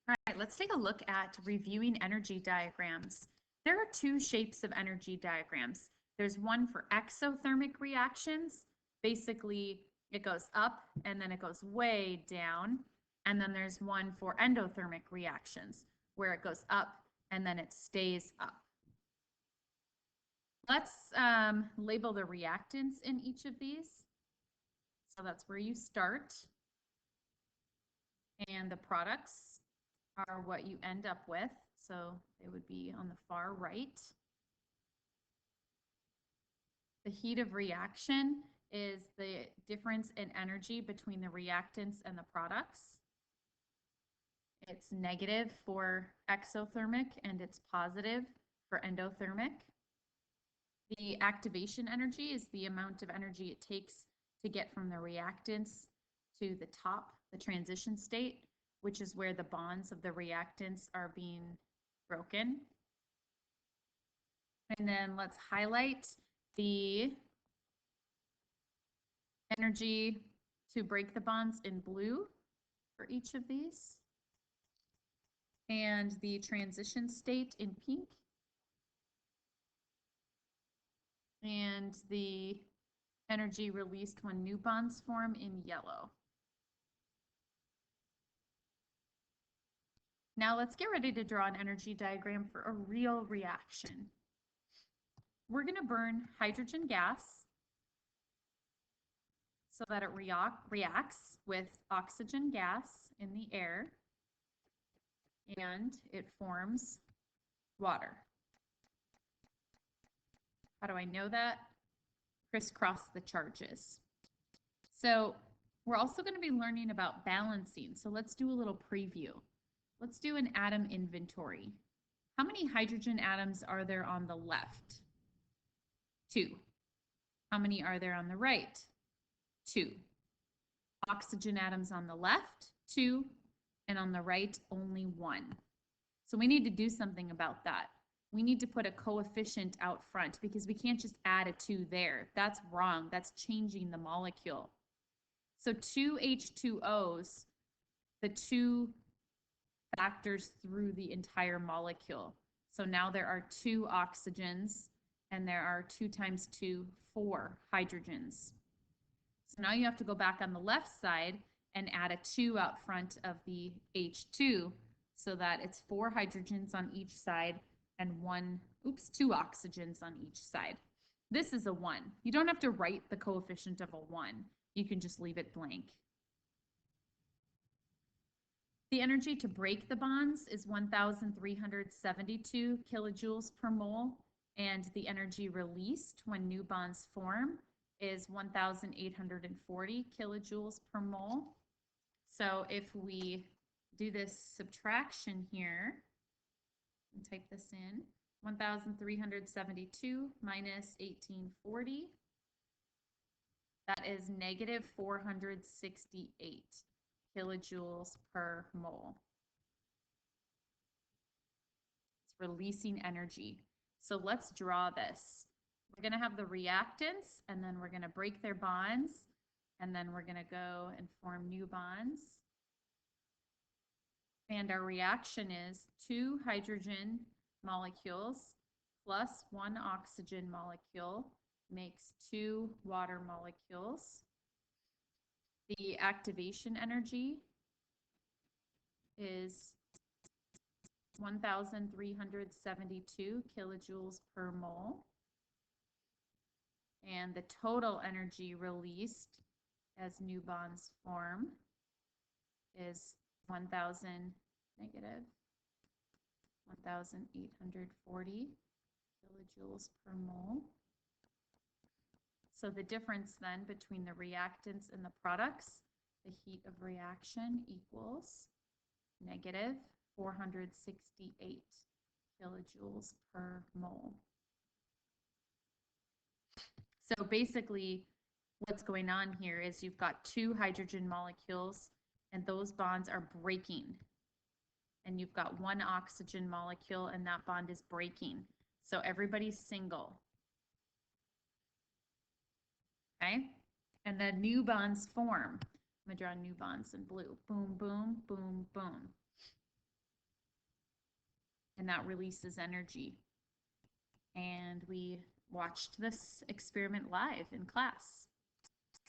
All right, let's take a look at reviewing energy diagrams. There are two shapes of energy diagrams. There's one for exothermic reactions. Basically, it goes up and then it goes way down. And then there's one for endothermic reactions where it goes up and then it stays up. Let's label the reactants in each of these. So that's where you start. And the products are what you end up with. So they would be on the far right. The heat of reaction is the difference in energy between the reactants and the products. It's negative for exothermic and it's positive for endothermic. The activation energy is the amount of energy it takes to get from the reactants to the top, the transition state, which is where the bonds of the reactants are being broken. And then let's highlight the energy to break the bonds in blue for each of these. And the transition state in pink. And the energy released when new bonds form in yellow. Now let's get ready to draw an energy diagram for a real reaction. We're going to burn hydrogen gas so that it reacts with oxygen gas in the air and it forms water. How do I know that? Crisscross the charges. So we're also going to be learning about balancing. So let's do a little preview. Let's do an atom inventory. How many hydrogen atoms are there on the left? 2. How many are there on the right? 2. Oxygen atoms on the left, 2, and on the right, only 1. So we need to do something about that. We need to put a coefficient out front because we can't just add a 2 there. That's wrong. That's changing the molecule. So 2 H2Os, the 2 factors through the entire molecule. So now there are 2 oxygens and there are 2 times 2, 4 hydrogens. So now you have to go back on the left side and add a 2 out front of the H2 so that it's 4 hydrogens on each side and 2 oxygens on each side. This is a 1. You don't have to write the coefficient of a 1. You can just leave it blank. The energy to break the bonds is 1,372 kilojoules per mole, and the energy released when new bonds form is 1,840 kilojoules per mole. So if we do this subtraction here, and type this in, 1,372 minus 1,840, that is negative 468 kilojoules per mole. It's releasing energy. So let's draw this. We're going to have the reactants, and then we're going to break their bonds, and then we're going to go and form new bonds. And our reaction is 2 hydrogen molecules plus 1 oxygen molecule makes 2 water molecules. The activation energy is 1,372 kilojoules per mole. And the total energy released as new bonds form is 1,840 kilojoules per mole. So the difference then between the reactants and the products, the heat of reaction equals negative 468 kilojoules per mole. So basically what's going on here is you've got 2 hydrogen molecules and those bonds are breaking. And you've got 1 oxygen molecule and that bond is breaking. So everybody's single. Okay? And then new bonds form. I'm going to draw new bonds in blue. Boom, boom, boom, boom. and that releases energy. And we watched this experiment live in class.